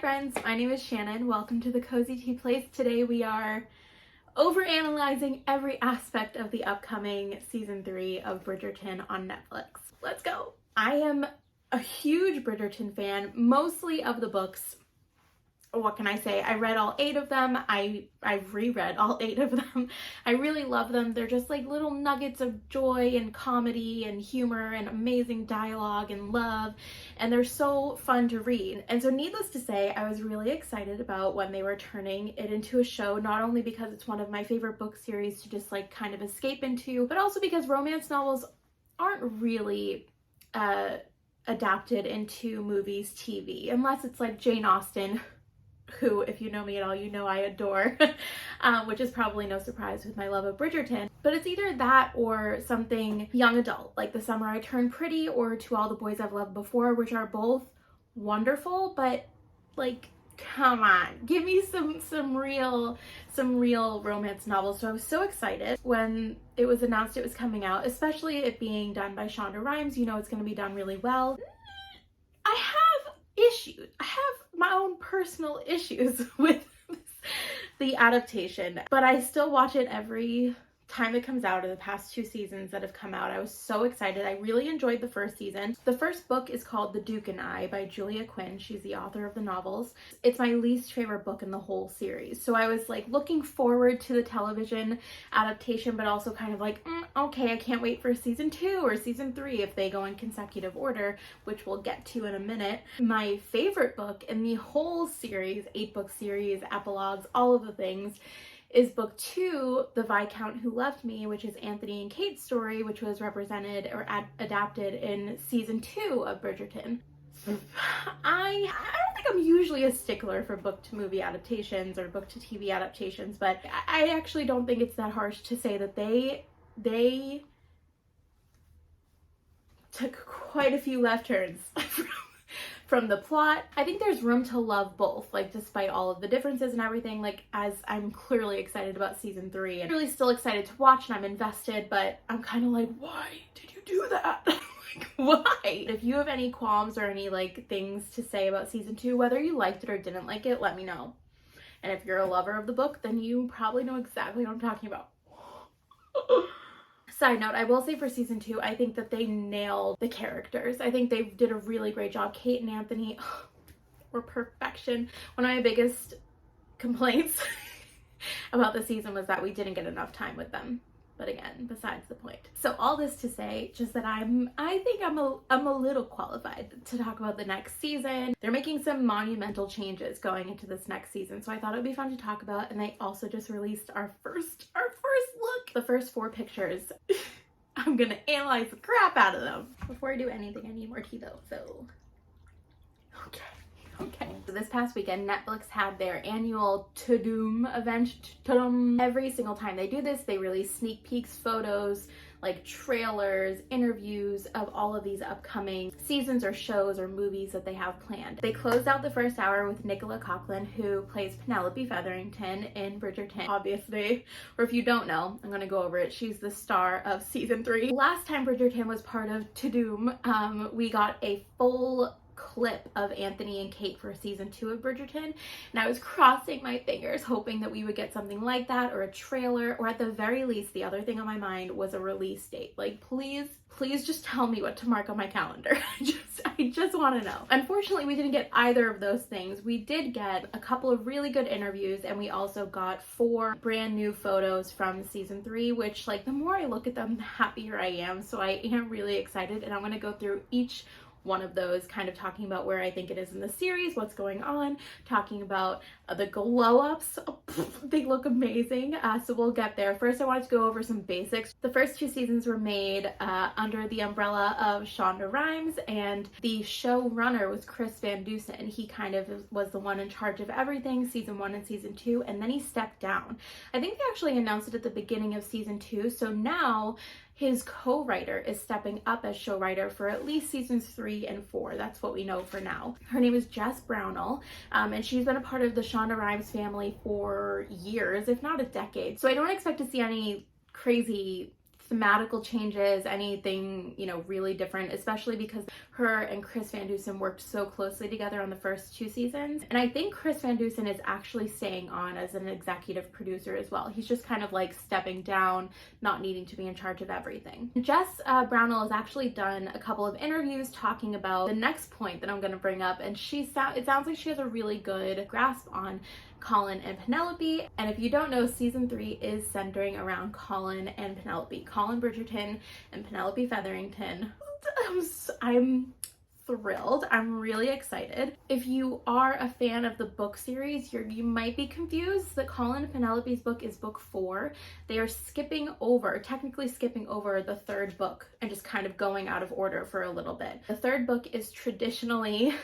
friends, my name is Shannon. Welcome to the Cozy Tea Place. Today we are overanalyzing every aspect of the upcoming season 3 of Bridgerton on Netflix. Let's go! I am a huge Bridgerton fan, mostly of the books. What can I say? I read all 8 of them. I've reread all 8 of them. I really love them. They're just like little nuggets of joy and comedy and humor and amazing dialogue and love, and they're so fun to read. And so needless to say, I was really excited about when they were turning it into a show, not only because it's one of my favorite book series to just like kind of escape into, but also because romance novels aren't really adapted into movies, TV, unless it's like Jane Austen, who, if you know me at all, you know I adore, which is probably no surprise with my love of Bridgerton. But it's either that or something young adult, like The Summer I Turned Pretty or To All the Boys I've Loved Before, which are both wonderful, but like, come on, give me some real romance novels. So I was so excited when it was announced it was coming out, especially it being done by Shonda Rhimes. You know it's going to be done really well. I have issues. I have my own personal issues with the adaptation, but I still watch it every time it comes out. Of the past 2 seasons that have come out, I was so excited. I really enjoyed the first season. The first book is called The Duke and I by Julia Quinn. She's the author of the novels. It's my least favorite book in the whole series. So I was like looking forward to the television adaptation, but also kind of like, okay, I can't wait for season 2 or season 3 if they go in consecutive order, which we'll get to in a minute. My favorite book in the whole series, 8-book series, epilogues, all of the things, is book 2, The Viscount Who Loved Me, which is Anthony and Kate's story, which was represented or adapted in season 2 of Bridgerton. I don't think I'm usually a stickler for book to movie adaptations or book to TV adaptations, but I actually don't think it's that harsh to say that they took quite a few left turns from the plot. I think there's room to love both, like despite all of the differences and everything, like as I'm clearly excited about season 3 and really still excited to watch and I'm invested, but I'm kind of like, why did you do that? Like, why? If you have any qualms or any like things to say about season 2, whether you liked it or didn't like it, let me know. And if you're a lover of the book, then you probably know exactly what I'm talking about. Side note, I will say for season 2, I think that they nailed the characters. I think they did a really great job. Kate and Anthony were perfection. One of my biggest complaints about the season was that we didn't get enough time with them. But again, besides the point. So all this to say, just that I think I'm a little qualified to talk about the next season. They're making some monumental changes going into this next season, so I thought it would be fun to talk about. And they also just released our first look. The first 4 pictures. I'm gonna analyze the crap out of them. Before I do anything, I need more tea though, so okay. So this past weekend, Netflix had their annual Tudum event. Every single time they do this, they release sneak peeks, photos, like trailers, interviews of all of these upcoming seasons or shows or movies that they have planned. They closed out the first hour with Nicola Coughlan, who plays Penelope Featherington in Bridgerton, obviously. Or if you don't know, I'm gonna go over it. She's the star of season 3. Last time Bridgerton was part of Tudum, we got a full clip of Anthony and Kate for season 2 of Bridgerton, and I was crossing my fingers hoping that we would get something like that, or a trailer, or at the very least, the other thing on my mind was a release date. Like, please just tell me what to mark on my calendar. I just want to know. Unfortunately, we didn't get either of those things. We did get a couple of really good interviews, and we also got 4 brand new photos from season 3, which, like, the more I look at them, the happier I am. So I am really excited, and I'm going to go through each one of those, kind of talking about where I think it is in the series, what's going on, talking about the glow-ups. They look amazing, so we'll get there. First, I wanted to go over some basics. The first 2 seasons were made under the umbrella of Shonda Rhimes, and the showrunner was Chris Van Dusen. He kind of was the one in charge of everything, season 1 and season 2, and then he stepped down. I think they actually announced it at the beginning of season 2, so now his co-writer is stepping up as show writer for at least seasons 3 and 4. That's what we know for now. Her name is Jess Brownell, and she's been a part of the Shonda Rhimes family for years, if not a decade. So I don't expect to see any crazy thematical changes, anything, you know, really different, especially because her and Chris Van Dusen worked so closely together on the first 2 seasons. And I think Chris Van Dusen is actually staying on as an executive producer as well. He's just kind of like stepping down, not needing to be in charge of everything. Jess Brownell has actually done a couple of interviews talking about the next point that I'm going to bring up, and it sounds like she has a really good grasp on Colin and Penelope. And if you don't know, season 3 is centering around Colin and Penelope. Colin Bridgerton and Penelope Featherington. I'm thrilled. I'm really excited. If you are a fan of the book series, you might be confused that Colin and Penelope's book is book 4. They are technically skipping over the 3rd book and just kind of going out of order for a little bit. The 3rd book is traditionally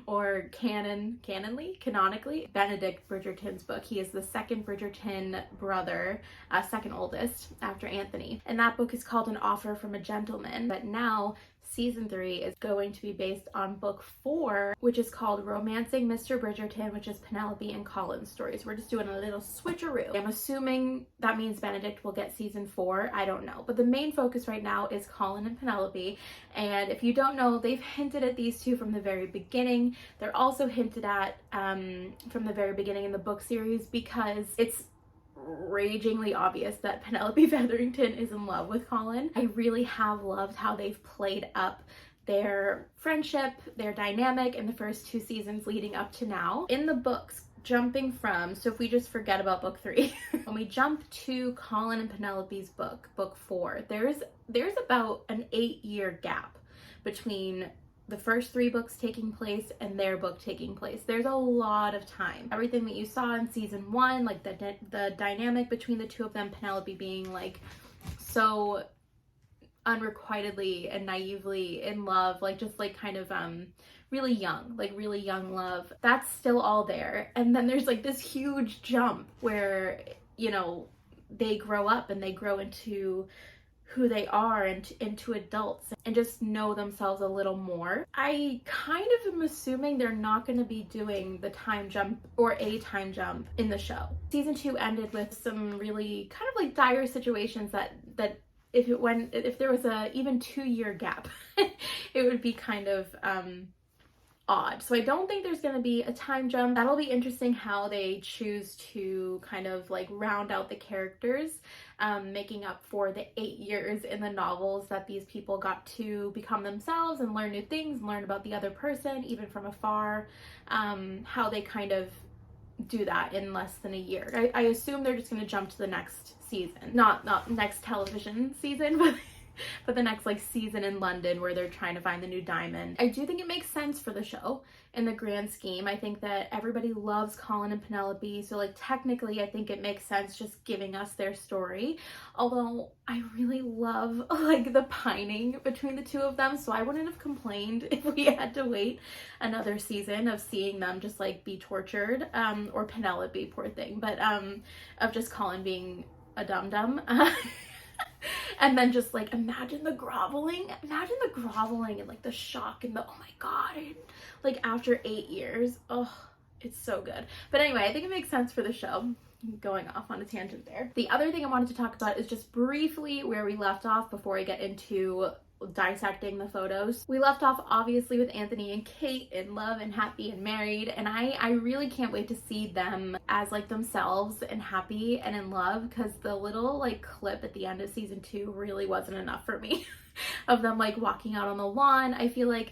or canonically, Benedict Bridgerton's book. He is the 2nd Bridgerton brother, second oldest after Anthony. And that book is called An Offer from a Gentleman. But now season 3 is going to be based on book 4, which is called Romancing Mr. Bridgerton, which is Penelope and Colin's stories. We're just doing a little switcheroo. I'm assuming that means Benedict will get season 4. I don't know. But the main focus right now is Colin and Penelope. And if you don't know, they've hinted at these two from the very beginning. They're also hinted at from the very beginning in the book series, because it's ragingly obvious that Penelope Featherington is in love with Colin. I really have loved how they've played up their friendship, their dynamic in the first 2 seasons leading up to now. In the books, jumping from, so if we just forget about book 3, when we jump to Colin and Penelope's book, book 4, there's about an 8-year gap between the first 3 books taking place and their book taking place. There's a lot of time. Everything that you saw in season 1, like the dynamic between the two of them, Penelope being like so unrequitedly and naively in love, like just like kind of really young love, that's still all there. And then there's like this huge jump where, you know, they grow up and they grow into who they are and into adults and just know themselves a little more. I kind of am assuming they're not going to be doing the time jump or a time jump in the show. Season 2 ended with some really kind of like dire situations that if there was a even 2-year gap, it would be kind of odd. So I don't think there's going to be a time jump. That'll be interesting how they choose to kind of like round out the characters, making up for the 8 years in the novels that these people got to become themselves and learn new things and learn about the other person, even from afar, how they kind of do that in less than a year. I assume they're just going to jump to the next season, not next television season, but the next like season in London where they're trying to find the new diamond. I do think it makes sense for the show in the grand scheme. I think that everybody loves Colin and Penelope, so like technically I think it makes sense just giving us their story. Although I really love like the pining between the two of them, so I wouldn't have complained if we had to wait another season of seeing them just like be tortured, or Penelope, poor thing, but of just Colin being a dum-dum. And then just like imagine the groveling and like the shock and the oh my god, like after 8 years. Oh, it's so good. But anyway, I think it makes sense for the show. Going off on a tangent there. The other thing I wanted to talk about is just briefly where we left off before I get into dissecting the photos. We left off obviously with Anthony and Kate in love and happy and married, and I really can't wait to see them as like themselves and happy and in love, because the little like clip at the end of season 2 really wasn't enough for me of them like walking out on the lawn. I feel like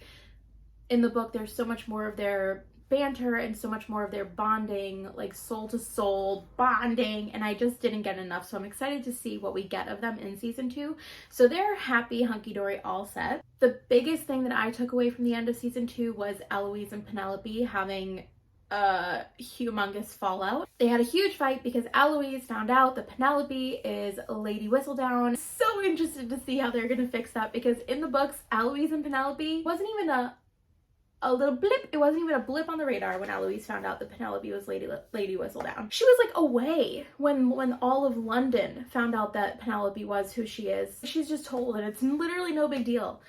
in the book there's so much more of their banter and so much more of their bonding, like soul to soul bonding, and I just didn't get enough. So I'm excited to see what we get of them in season 2. So they're happy, hunky-dory, all set. The biggest thing that I took away from the end of season 2 was Eloise and Penelope having a humongous fallout. They had a huge fight because Eloise found out that Penelope is Lady Whistledown. So interested to see how they're gonna fix that, because in the books Eloise and Penelope wasn't even a little blip. It wasn't even a blip on the radar when Eloise found out that Penelope was Lady Whistledown. She was like away when all of London found out that Penelope was who she is. She's just told, and it's literally no big deal.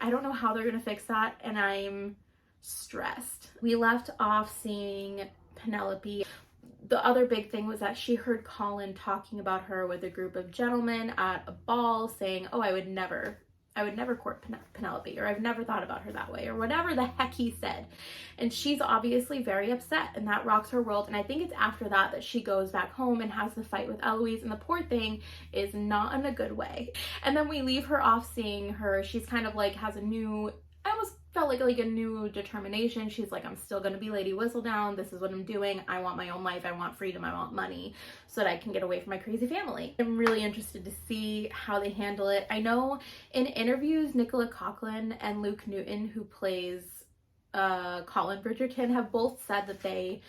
I don't know how they're gonna fix that, and I'm stressed. We left off seeing Penelope. the other big thing was that she heard Colin talking about her with a group of gentlemen at a ball, saying, oh, I would never court Penelope, or I've never thought about her that way, or whatever the heck he said. And she's obviously very upset, and that rocks her world. And I think it's after that that she goes back home and has the fight with Eloise, and the poor thing is not in a good way. And then we leave her off seeing her. She's kind of like has a new, I almost felt like a new determination. She's like, I'm still gonna be Lady Whistledown. This is what I'm doing. I want my own life. I want freedom. I want money so that I can get away from my crazy family. I'm really interested to see how they handle it. I know in interviews, Nicola Coughlan and Luke Newton, who plays Colin Bridgerton, have both said that they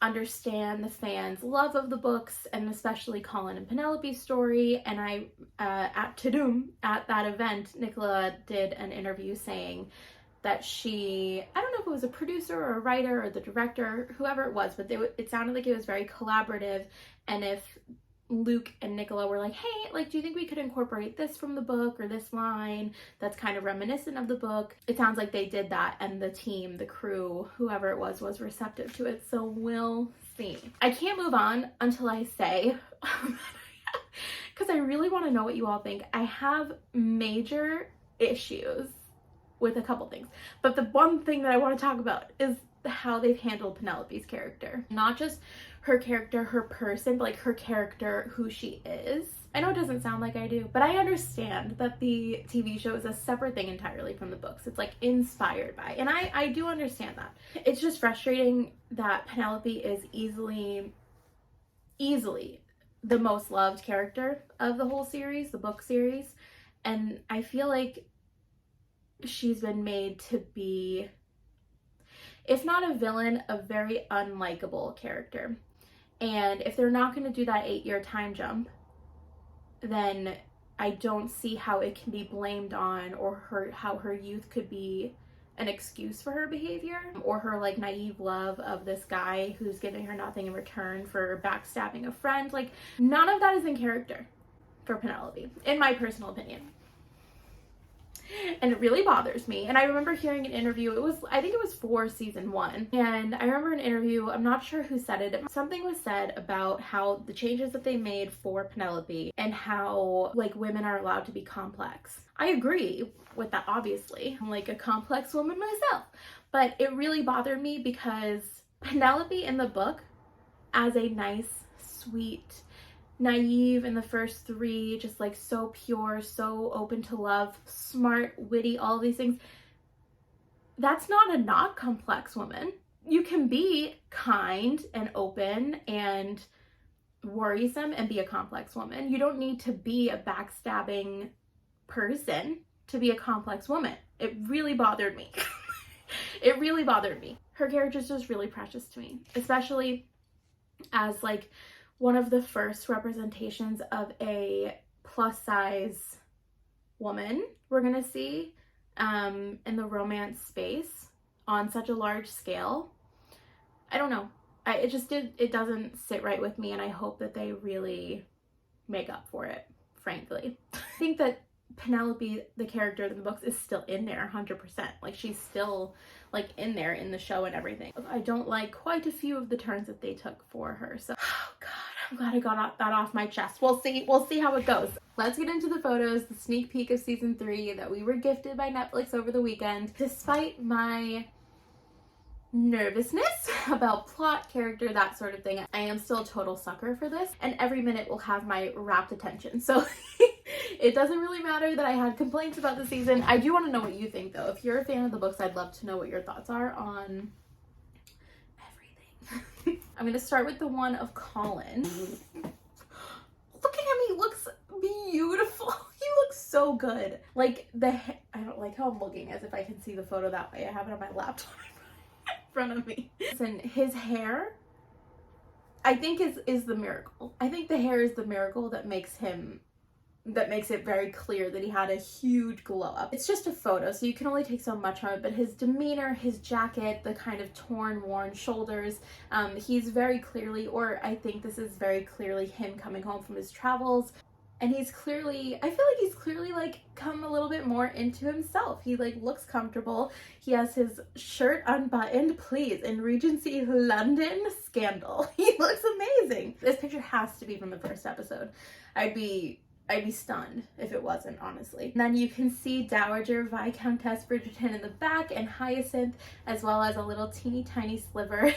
understand the fans' love of the books, and especially Colin and Penelope's story. And I, at Tudum, at that event, Nicola did an interview saying that she, I don't know if it was a producer or a writer or the director, whoever it was, but it sounded like it was very collaborative. And if Luke and Nicola were like, hey, like, do you think we could incorporate this from the book or this line that's kind of reminiscent of the book? It sounds like they did that, and the team, the crew, whoever it was receptive to it. So we'll see. I can't move on until I say, because I really want to know what you all think. I have major issues with a couple things, but the one thing that I want to talk about is how they've handled Penelope's character. Not just her character, her person, but like her character, who she is. I know it doesn't sound like I do, but I understand that the TV show is a separate thing entirely from the books. It's like inspired by, and I do understand that. It's just frustrating that Penelope is easily the most loved character of the whole series, the book series. And I feel like she's been made to be, if not a villain, a very unlikable character. And if they're not going to do that 8-year time jump, then I don't see how it can be blamed on, or how her youth could be an excuse for her behavior, or her like naive love of this guy who's giving her nothing in return for backstabbing a friend. Like, none of that is in character for Penelope, in my personal opinion. And it really bothers me. And I remember hearing an interview, I think it was for season 1. And I remember an interview, I'm not sure who said it. Something was said about how the changes that they made for Penelope, and how like women are allowed to be complex. I agree with that, obviously. I'm like a complex woman myself. But it really bothered me because Penelope in the book, as a nice, sweet, naive in the first 3, just like so pure, so open to love, smart, witty, all these things. That's not a not complex woman. You can be kind and open and worrisome and be a complex woman. You don't need to be a backstabbing person to be a complex woman. It really bothered me. It really bothered me. Her character is just really precious to me, especially as like one of the first representations of a plus size woman we're gonna see in the romance space on such a large scale. I don't know. It doesn't sit right with me, and I hope that they really make up for it, frankly. I think that Penelope, the character in the books, is still in there 100%. Like, she's still like in there in the show and everything. I don't like quite a few of the turns that they took for her. So, oh God, I'm glad I got that off my chest. We'll see how it goes. Let's get into the photos, the sneak peek of season 3 that we were gifted by Netflix over the weekend. Despite my nervousness about plot, character, that sort of thing, I am still a total sucker for this, and every minute will have my rapt attention. So it doesn't really matter that I had complaints about the season. I do want to know what you think, though. If you're a fan of the books, I'd love to know what your thoughts are on everything. I'm going to start with the one of Colin. Look at him, he looks beautiful. He looks so good. Like, I don't like how I'm looking as if I can see the photo that way. I have it on my laptop in front of me. Listen, his hair, I think is the miracle. I think the hair is the miracle that makes it very clear that he had a huge glow up. It's just a photo, so you can only take so much from it, but his demeanor, his jacket, the kind of torn, worn shoulders, he's very clearly, or I think this is very clearly him coming home from his travels. And he's clearly, I feel like he's clearly like come a little bit more into himself. He like looks comfortable. He has his shirt unbuttoned, please, in Regency London scandal. He looks amazing. This picture has to be from the first episode. I'd be stunned if it wasn't, honestly. And then you can see Dowager Viscountess Bridgerton in the back and Hyacinth, as well as a little teeny tiny sliver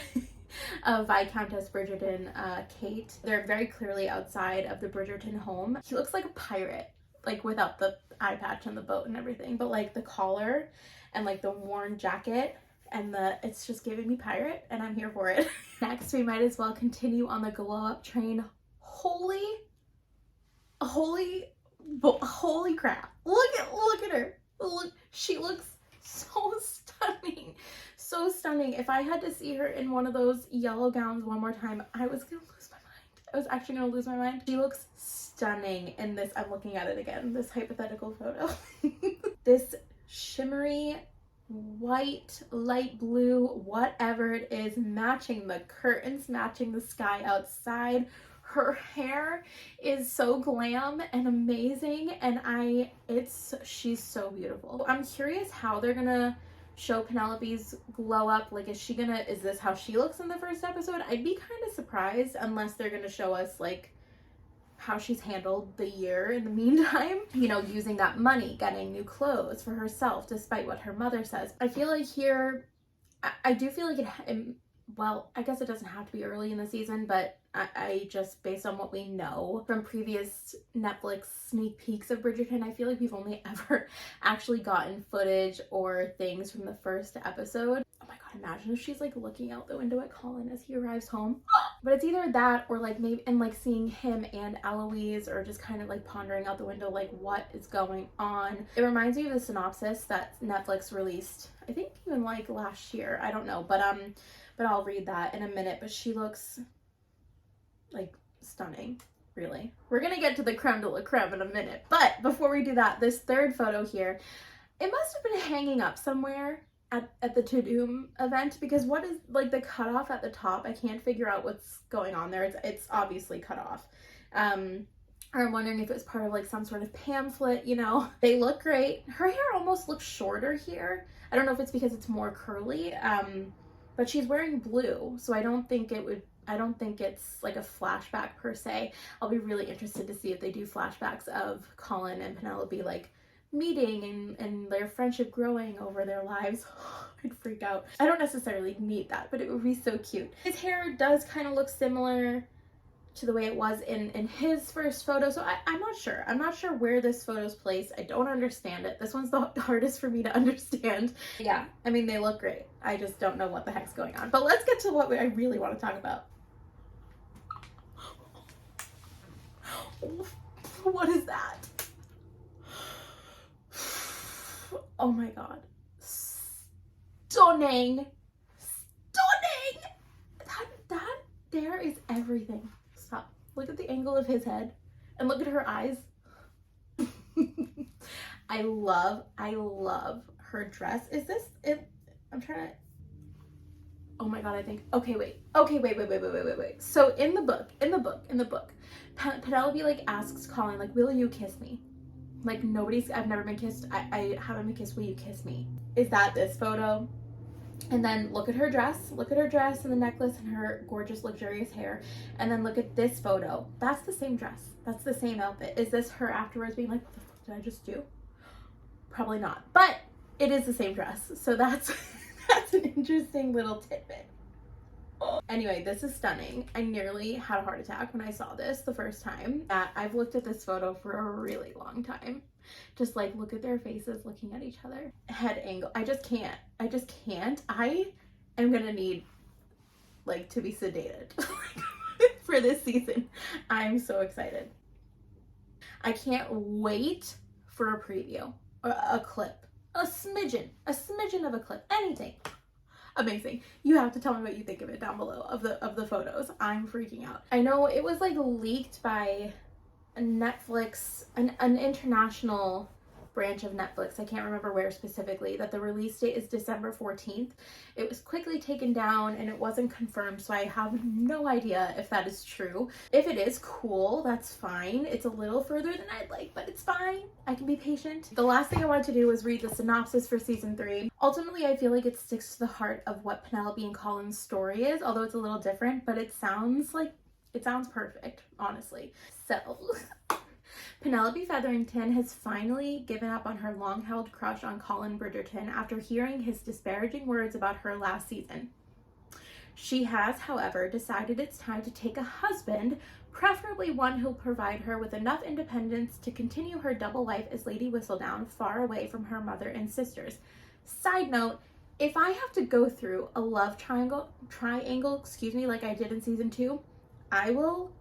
of Viscountess Bridgerton, Kate. They're very clearly outside of the Bridgerton home. He looks like a pirate, like without the eye patch on the boat and everything, but like the collar and like the worn jacket and it's just giving me pirate, and I'm here for it. Next, we might as well continue on the glow up train. Holy crap. Look at her. Look, she looks so stunning. So stunning. If I had to see her in one of those yellow gowns one more time, I was gonna lose my mind. I was actually gonna lose my mind. She looks stunning in this. I'm looking at it again, this hypothetical photo. This shimmery white, light blue, whatever it is, matching the curtains, matching the sky outside. Her hair is so glam and amazing, and she's so beautiful. I'm curious how they're gonna show Penelope's glow up. Like, is this how she looks in the first episode? I'd be kind of surprised, unless they're gonna show us like how she's handled the year in the meantime, you know, using that money, getting new clothes for herself despite what her mother says. I feel like here, I do feel like well, I guess it doesn't have to be early in the season, but I just, based on what we know from previous Netflix sneak peeks of Bridgerton, I feel like we've only ever actually gotten footage or things from the first episode. Oh my god, imagine if she's like looking out the window at Colin as he arrives home. But it's either that or like maybe, and like seeing him and Eloise, or just kind of like pondering out the window like what is going on. It reminds me of the Synopsis that Netflix released, I think even like last year, I don't know, but I'll read that in a minute. But she looks like stunning, really. We're gonna get to the creme de la creme in a minute, but before we do that, this third photo here, it must have been hanging up somewhere at the To-Doom event, because what is like the cutoff at the top? I can't figure out what's going on there. It's obviously cut off. I'm wondering if it's part of like some sort of pamphlet, you know. They look great. Her hair almost looks shorter here. I don't know if it's because it's more curly, but she's wearing blue, so I don't think it's like a flashback per se. I'll be really interested to see if they do flashbacks of Colin and Penelope like meeting and their friendship growing over their lives. I'd freak out. I don't necessarily need that, but it would be so cute. His hair does kind of look similar to the way it was in his first photo, so I'm not sure. I'm not sure where this photo's placed. I don't understand it. This one's the hardest for me to understand. Yeah, I mean, they look great. I just don't know what the heck's going on. But let's get to what I really want to talk about. What is that? Oh my god. Stunning. Stunning! That there is everything. Stop. Look at the angle of his head and look at her eyes. I love her dress. Is this it? I'm trying to, oh my god, I think, okay, wait. So in the book, Penelope like asks Colin, like, will you kiss me? Like, I've never been kissed. I haven't been kissed. Will you kiss me? Is that this photo? And then look at her dress and the necklace and her gorgeous luxurious hair. And then look at this photo. That's the same dress. That's the same outfit. Is this her afterwards being like, what the fuck did I just do? Probably not. But it is the same dress. So that's an interesting little tidbit. Anyway, this is stunning. I nearly had a heart attack when I saw this the first time. I've looked at this photo for a really long time. Just like look at their faces looking at each other. Head angle. I just can't. I am gonna need like to be sedated for this season. I'm so excited. I can't wait for a preview or a clip. A smidgen of a clip. Anything. Amazing. You have to tell me what you think of it down below of the photos. I'm freaking out. I know it was like leaked by a Netflix, an international branch of Netflix, I can't remember where specifically, that the release date is December 14th. It was quickly taken down and it wasn't confirmed, so I have no idea if that is true. If it is, cool, that's fine. It's a little further than I'd like, but it's fine. I can be patient. The last thing I wanted to do was read the synopsis for season 3. Ultimately, I feel like it sticks to the heart of what Penelope and Colin's story is, although it's a little different, but it sounds perfect, honestly. So, Penelope Featherington has finally given up on her long-held crush on Colin Bridgerton after hearing his disparaging words about her last season. She has, however, decided it's time to take a husband, preferably one who'll provide her with enough independence to continue her double life as Lady Whistledown, far away from her mother and sisters. Side note, if I have to go through a love triangle, like I did in season 2, I will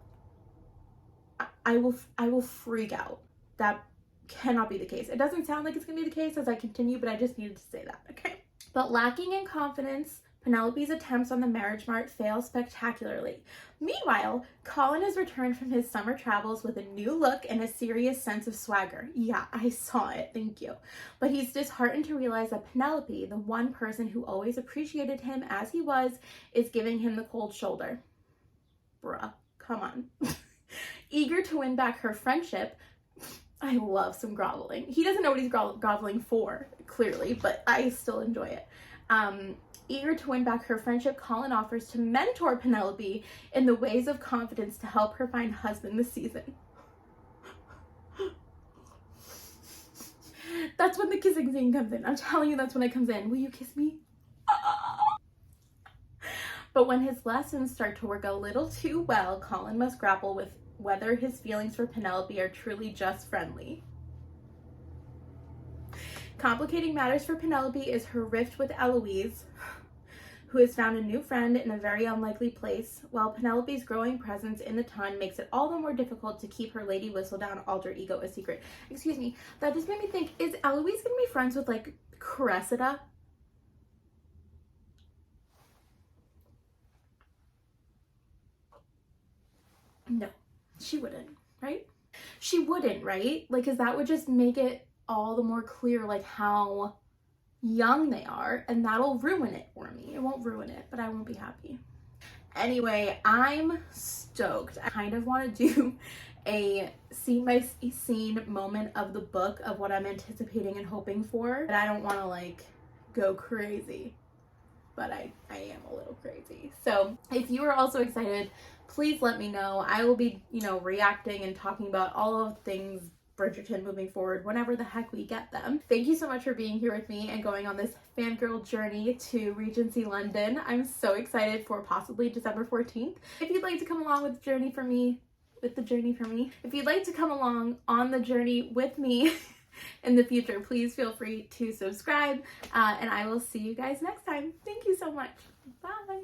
freak out. That cannot be the case. It doesn't sound like it's gonna be the case as I continue, but I just needed to say that, okay? But lacking in confidence, Penelope's attempts on the marriage mart fail spectacularly. Meanwhile, Colin has returned from his summer travels with a new look and a serious sense of swagger. Yeah, I saw it, thank you. But he's disheartened to realize that Penelope, the one person who always appreciated him as he was, is giving him the cold shoulder. Bruh, come on. Eager to win back her friendship, I love some groveling. He doesn't know what he's groveling for, clearly, but I still enjoy it. Eager to win back her friendship, Colin offers to mentor Penelope in the ways of confidence to help her find husband this season. That's when the kissing scene comes in. I'm telling you, that's when it comes in. Will you kiss me? But when his lessons start to work a little too well, Colin must grapple with whether his feelings for Penelope are truly just friendly. Complicating matters for Penelope is her rift with Eloise, who has found a new friend in a very unlikely place, while Penelope's growing presence in the ton makes it all the more difficult to keep her Lady Whistledown alter ego a secret. Excuse me, that just made me think, is Eloise gonna be friends with, like, Cressida? No, she wouldn't, right? She wouldn't, right? Like, because that would just make it all the more clear, like, how young they are, and that'll ruin it for me. It won't ruin it, but I won't be happy. Anyway, I'm stoked. I kind of want to do a scene by scene moment of the book of what I'm anticipating and hoping for, but I don't want to, like, go crazy, but I am a little crazy. So if you are also excited, please let me know. I will be, reacting and talking about all of things Bridgerton moving forward whenever the heck we get them. Thank you so much for being here with me and going on this fangirl journey to Regency London. I'm so excited for possibly December 14th. If you'd like to come along with the journey for me, if you'd like to come along on the journey with me in the future, please feel free to subscribe, and I will see you guys next time. Thank you so much. Bye.